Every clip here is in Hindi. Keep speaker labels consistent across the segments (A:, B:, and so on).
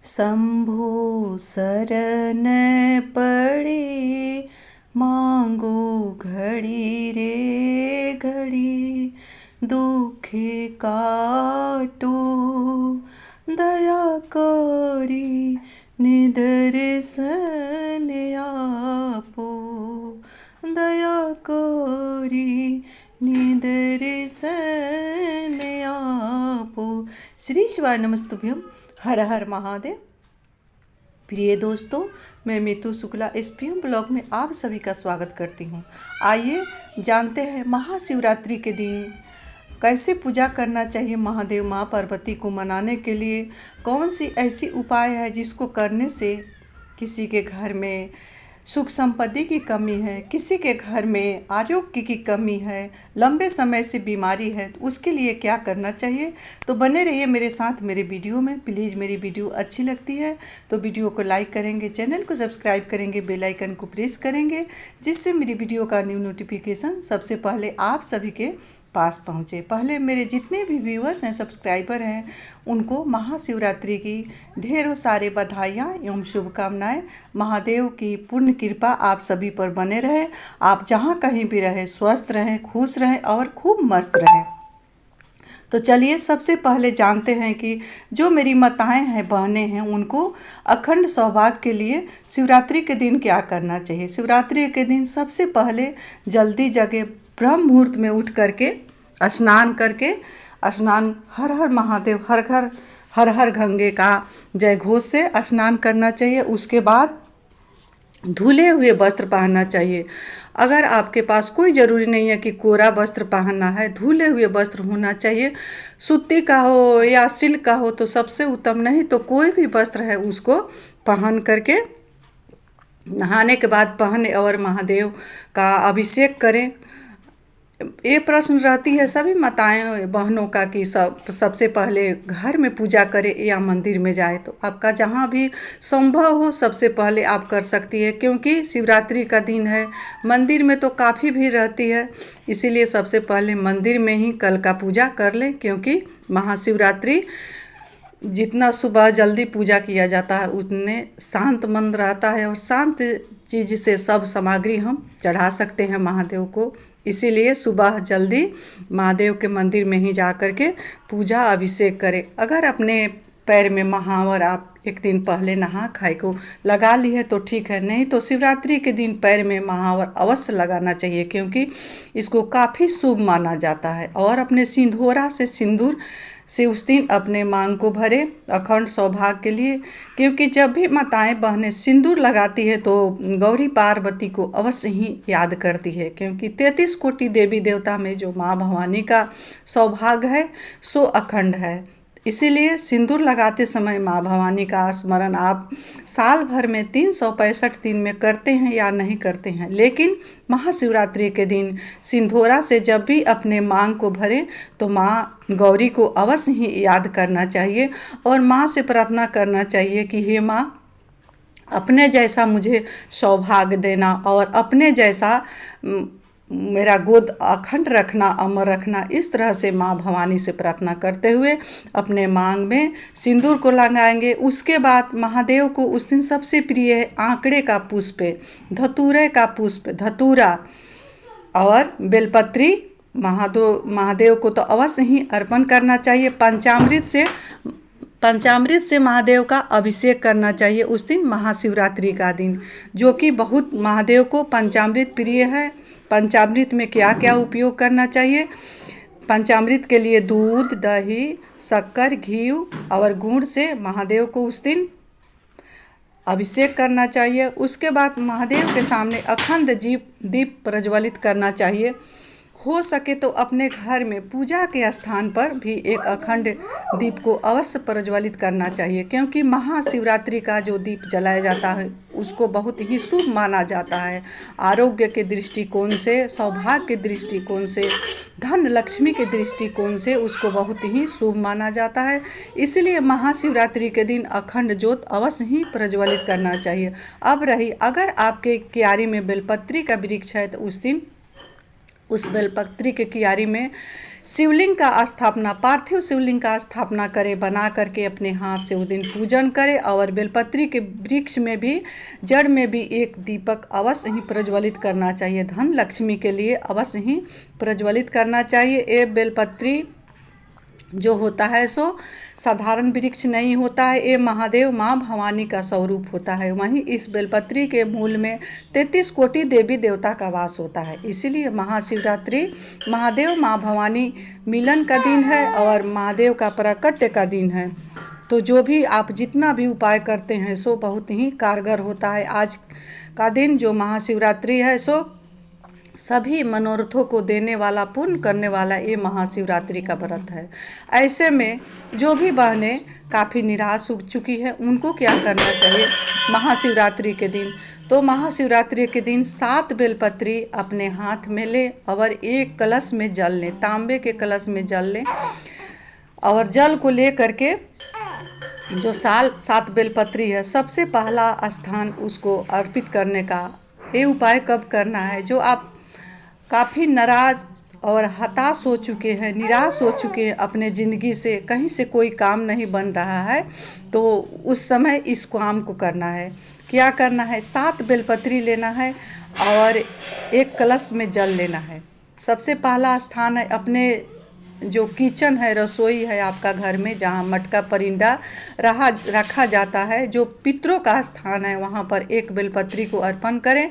A: शंभो शरण पड़े, मांगो घड़ी रे घड़ी, दुखे काटो दया करी, निदर्शन आपो दया करी, निदर्शन आपो। श्री शिवाय नमस्तुभ्यम। हर हर महादेव। प्रिय दोस्तों, मैं मीतू शुक्ला एसपीएम ब्लॉग में आप सभी का स्वागत करती हूं। आइए जानते हैं महाशिवरात्रि के दिन कैसे पूजा करना चाहिए। महादेव माँ पार्वती को मनाने के लिए कौन सी ऐसी उपाय है जिसको करने से किसी के घर में सुख संपत्ति की कमी है, किसी के घर में आरोग्य की कमी है, लंबे समय से बीमारी है, तो उसके लिए क्या करना चाहिए। तो बने रहिए मेरे साथ मेरे वीडियो में। प्लीज़ मेरी वीडियो अच्छी लगती है तो वीडियो को लाइक करेंगे, चैनल को सब्सक्राइब करेंगे, बेल आइकन को प्रेस करेंगे, जिससे मेरी वीडियो का न्यू नोटिफिकेशन सबसे पहले आप सभी के पास पहुँचे। पहले मेरे जितने भी व्यूअर्स हैं, सब्सक्राइबर हैं, उनको महाशिवरात्रि की ढेरों सारे बधाइयाँ एवं शुभकामनाएं। महादेव की पूर्ण कृपा आप सभी पर बने रहे। आप जहाँ कहीं भी रहें, स्वस्थ रहें, खुश रहें और खूब मस्त रहें। तो चलिए सबसे पहले जानते हैं कि जो मेरी माताएं हैं, बहनें हैं, उनको अखंड सौभाग्य के लिए शिवरात्रि के दिन क्या करना चाहिए। शिवरात्रि के दिन सबसे पहले जल्दी जगे ब्रह्म मुहूर्त में उठ करके स्नान हर हर महादेव हर हर गंगे का जय घोष से स्नान करना चाहिए। उसके बाद धुले हुए वस्त्र पहनना चाहिए। अगर आपके पास कोई ज़रूरी नहीं है कि कोरा वस्त्र पहनना है, धुले हुए वस्त्र होना चाहिए। सूती का हो या सिल्क का हो तो सबसे उत्तम, नहीं तो कोई भी वस्त्र है उसको पहन करके नहाने के बाद पहने और महादेव का अभिषेक करें। ये प्रश्न रहती है सभी माताएं बहनों का कि सबसे पहले घर में पूजा करें या मंदिर में जाए। तो आपका जहां भी संभव हो सबसे पहले आप कर सकती है, क्योंकि शिवरात्रि का दिन है। मंदिर में तो काफ़ी भीड़ रहती है, इसीलिए सबसे पहले मंदिर में ही कल का पूजा कर लें, क्योंकि महाशिवरात्रि जितना सुबह जल्दी पूजा किया जाता है उतने शांत मन रहता है और शांत चीज़ से सब सामग्री हम चढ़ा सकते हैं महादेव को। इसीलिए सुबह जल्दी महादेव के मंदिर में ही जा कर के पूजा अभिषेक करें। अगर अपने पैर में महावर आप एक दिन पहले नहा खाए को लगा ली है तो ठीक है, नहीं तो शिवरात्रि के दिन पैर में महावर अवश्य लगाना चाहिए, क्योंकि इसको काफ़ी शुभ माना जाता है। और अपने सिंदूरा से सिंदूर से उस दिन अपने मांग को भरे अखंड सौभाग्य के लिए, क्योंकि जब भी माताएं बहनें सिंदूर लगाती है तो गौरी पार्वती को अवश्य ही याद करती है, क्योंकि 33 कोटि देवी देवता में जो माँ भवानी का सौभाग्य है सो अखंड है। इसीलिए सिंदूर लगाते समय माँ भवानी का स्मरण आप साल भर में 365 दिन में करते हैं या नहीं करते हैं, लेकिन महाशिवरात्रि के दिन सिंदूरा से जब भी अपने मांग को भरें तो माँ गौरी को अवश्य ही याद करना चाहिए और माँ से प्रार्थना करना चाहिए कि हे माँ, अपने जैसा मुझे सौभाग्य देना और अपने जैसा मेरा गोद अखंड रखना, अमर रखना। इस तरह से माँ भवानी से प्रार्थना करते हुए अपने मांग में सिंदूर को लगाएंगे। उसके बाद महादेव को उस दिन सबसे प्रिय है आंकड़े का पुष्प, धतूरे का पुष्प, धतूरा और बेलपत्री महादेव को तो अवश्य ही अर्पण करना चाहिए। पंचामृत से महादेव का अभिषेक करना चाहिए उस दिन महाशिवरात्रि का दिन, जो कि बहुत महादेव को पंचामृत प्रिय है। पंचामृत में क्या क्या उपयोग करना चाहिए। पंचामृत के लिए दूध, दही, शक्कर, घी और गुड़ से महादेव को उस दिन अभिषेक करना चाहिए। उसके बाद महादेव के सामने अखंड दीप प्रज्वलित करना चाहिए। हो सके तो अपने घर में पूजा के स्थान पर भी एक अखंड दीप को अवश्य प्रज्वलित करना चाहिए, क्योंकि महाशिवरात्रि का जो दीप जलाया जाता है उसको बहुत ही शुभ माना जाता है। आरोग्य के दृष्टिकोण से, सौभाग्य के दृष्टिकोण से, धन लक्ष्मी के दृष्टिकोण से उसको बहुत ही शुभ माना जाता है। इसलिए महाशिवरात्रि के दिन अखंड ज्योत अवश्य ही प्रज्वलित करना चाहिए। अब रही, अगर आपके क्यारी में बेलपत्री का वृक्ष है तो उस दिन उस बेलपत्री के क्यारी में शिवलिंग का स्थापना, पार्थिव शिवलिंग का स्थापना करे, बना करके अपने हाथ से उस दिन पूजन करे। और बेलपत्री के वृक्ष में भी जड़ में भी एक दीपक अवश्य ही प्रज्वलित करना चाहिए। धन लक्ष्मी के लिए अवश्य ही प्रज्वलित करना चाहिए। ये बेलपत्री जो होता है सो साधारण वृक्ष नहीं होता है, ये महादेव माँ भवानी का स्वरूप होता है। वहीं इस बेलपत्री के मूल में 33 कोटि देवी देवता का वास होता है। इसीलिए महाशिवरात्रि महादेव माँ भवानी मिलन का दिन है और महादेव का प्राकट्य का दिन है। तो जो भी आप जितना भी उपाय करते हैं सो बहुत ही कारगर होता है। आज का दिन जो महाशिवरात्रि है सो सभी मनोरथों को देने वाला, पूर्ण करने वाला ये महाशिवरात्रि का व्रत है। ऐसे में जो भी बहनें काफ़ी निराश हो चुकी है उनको क्या करना चाहिए महाशिवरात्रि के दिन? तो महाशिवरात्रि के दिन 7 बेलपत्री अपने हाथ में ले और एक कलश में जल लें, तांबे के कलश में जल लें और जल को ले करके जो 7 बेलपत्री है सबसे पहला स्थान उसको अर्पित करने का। ये उपाय कब करना है? जो आप काफ़ी नाराज और हताश हो चुके हैं, निराश हो चुके हैं अपने ज़िंदगी से, कहीं से कोई काम नहीं बन रहा है, तो उस समय इस काम को करना है। क्या करना है? 7 बेलपत्री लेना है और एक कलश में जल लेना है। सबसे पहला स्थान है अपने जो किचन है, रसोई है आपका घर में, जहाँ मटका परिंदा रखा जाता है, जो पितरों का स्थान है, वहाँ पर एक बेलपत्री को अर्पण करें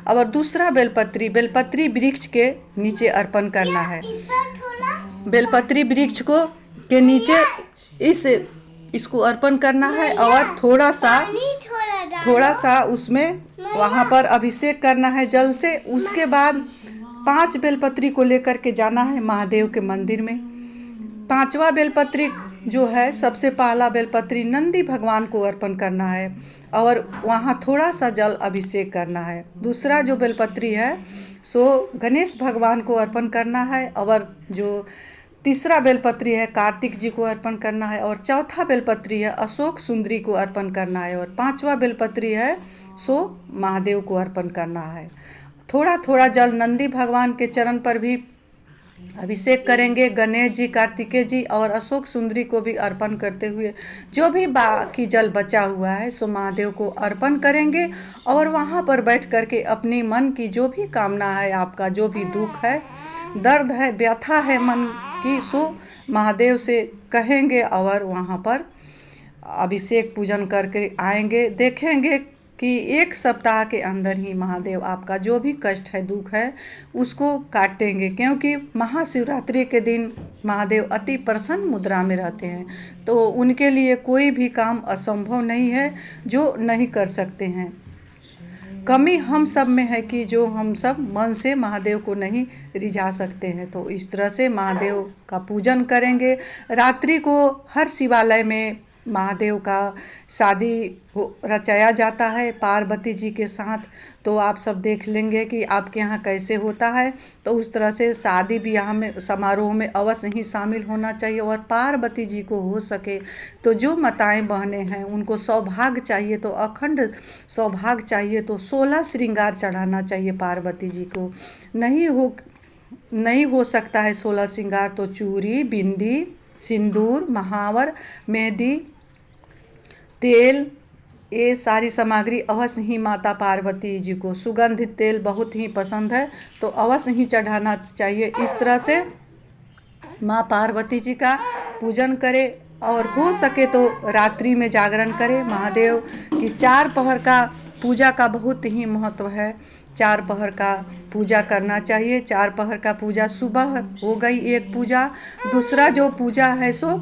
A: और दूसरा बेलपत्री वृक्ष के नीचे अर्पण करना है। बेलपत्री वृक्ष को के नीचे इसको अर्पण करना है और थोड़ा सा उसमें वहाँ पर अभिषेक करना है जल से। उसके बाद 5 बेलपत्री को लेकर के जाना है महादेव के मंदिर में। 5वां बेलपत्री जो है, सबसे पहला बेलपत्री नंदी भगवान को अर्पण करना है और वहाँ थोड़ा सा जल अभिषेक करना है। दूसरा जो बेलपत्री है सो गणेश भगवान को अर्पण करना है और जो तीसरा बेलपत्री है कार्तिक जी को अर्पण करना है और चौथा बेलपत्री है अशोक सुंदरी को अर्पण करना है और 5वां बेलपत्री है सो महादेव को अर्पण करना है। थोड़ा थोड़ा जल नंदी भगवान के चरण पर भी अभिषेक करेंगे। गणेश जी, कार्तिकेय जी और अशोक सुंदरी को भी अर्पण करते हुए जो भी बाकी जल बचा हुआ है सो महादेव को अर्पण करेंगे और वहाँ पर बैठ करके अपनी मन की जो भी कामना है, आपका जो भी दुख है, दर्द है, व्यथा है मन की, सो महादेव से कहेंगे और वहाँ पर अभिषेक पूजन करके आएंगे। देखेंगे कि 1 सप्ताह के अंदर ही महादेव आपका जो भी कष्ट है, दुख है, उसको काटेंगे। क्योंकि महाशिवरात्रि के दिन महादेव अति प्रसन्न मुद्रा में रहते हैं, तो उनके लिए कोई भी काम असंभव नहीं है जो नहीं कर सकते हैं। कमी हम सब में है कि जो हम सब मन से महादेव को नहीं रिझा सकते हैं। तो इस तरह से महादेव का पूजन करेंगे। रात्रि को हर शिवालय में महादेव का शादी रचाया जाता है पार्वती जी के साथ। तो आप सब देख लेंगे कि आपके यहाँ कैसे होता है। तो उस तरह से शादी ब्याह में, समारोह में अवश्य ही शामिल होना चाहिए। और पार्वती जी को हो सके तो जो माताएं बहनें हैं उनको सौभाग्य चाहिए, तो अखंड सौभाग्य चाहिए तो 16 श्रृंगार चढ़ाना चाहिए पार्वती जी को। नहीं हो सकता है 16 श्रृंगार तो चूड़ी, बिंदी, सिंदूर, महावर, मेहंदी, तेल, ये सारी सामग्री अवश्य ही माता पार्वती जी को, सुगंधित तेल बहुत ही पसंद है तो अवश्य ही चढ़ाना चाहिए। इस तरह से माँ पार्वती जी का पूजन करें और हो सके तो रात्रि में जागरण करें। महादेव की 4 पहर का पूजा का बहुत ही महत्व है। 4 पहर का पूजा करना चाहिए। 4 पहर का पूजा, सुबह हो गई एक पूजा, दूसरा जो पूजा है सो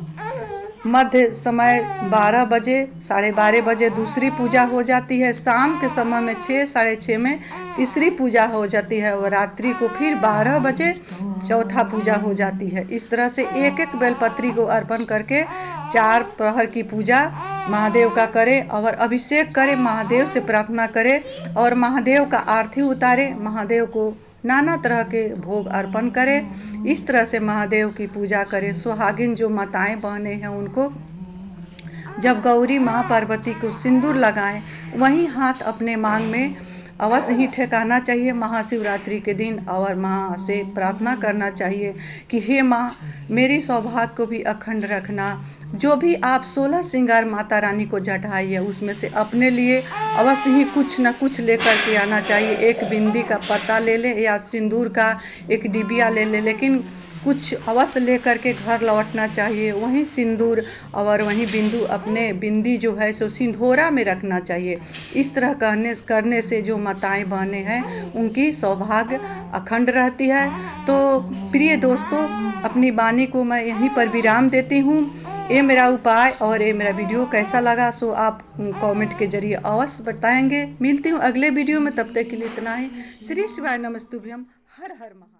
A: मध्य समय 12 बजे, 12:30 बजे दूसरी पूजा हो जाती है। शाम के समय में 6, 6:30 में तीसरी पूजा हो जाती है और रात्रि को फिर 12 बजे चौथा पूजा हो जाती है। इस तरह से एक एक बेलपत्री को अर्पण करके 4 प्रहर की पूजा महादेव का करें और अभिषेक करें, महादेव से प्रार्थना करें और महादेव का आरती उतारें, महादेव को नाना तरह के भोग अर्पण करें। इस तरह से महादेव की पूजा करें। सुहागिन जो माताएं बहनें हैं उनको जब गौरी माँ पार्वती को सिंदूर लगाएं, वहीं हाथ अपने मांग में अवश्य ही ठेकाना चाहिए महाशिवरात्रि के दिन और माँ से प्रार्थना करना चाहिए कि हे माँ, मेरी सौभाग्य को भी अखंड रखना। जो भी आप 16 श्रृंगार माता रानी को चढ़ाइए उसमें से अपने लिए अवश्य ही कुछ न कुछ लेकर के आना चाहिए। एक बिंदी का पत्ता ले ले या सिंदूर का एक डिबिया ले ले, लेकिन कुछ अवश्य लेकर के घर लौटना चाहिए। वहीं सिंदूर और वहीं बिंदु अपने बिंदी जो है सो सिंधोरा में रखना चाहिए। इस तरह करने से जो माताएं बहनें हैं उनकी सौभाग्य अखंड रहती है। तो प्रिय दोस्तों, अपनी वाणी को मैं यहीं पर विराम देती हूँ। ये मेरा उपाय और ये मेरा वीडियो कैसा लगा सो आप कमेंट के जरिए अवश्य बताएंगे। मिलती हूँ अगले वीडियो में, तब तक के लिए इतना ही। श्री शिवाय नमस्तुभ्यम। हर हर महादेव।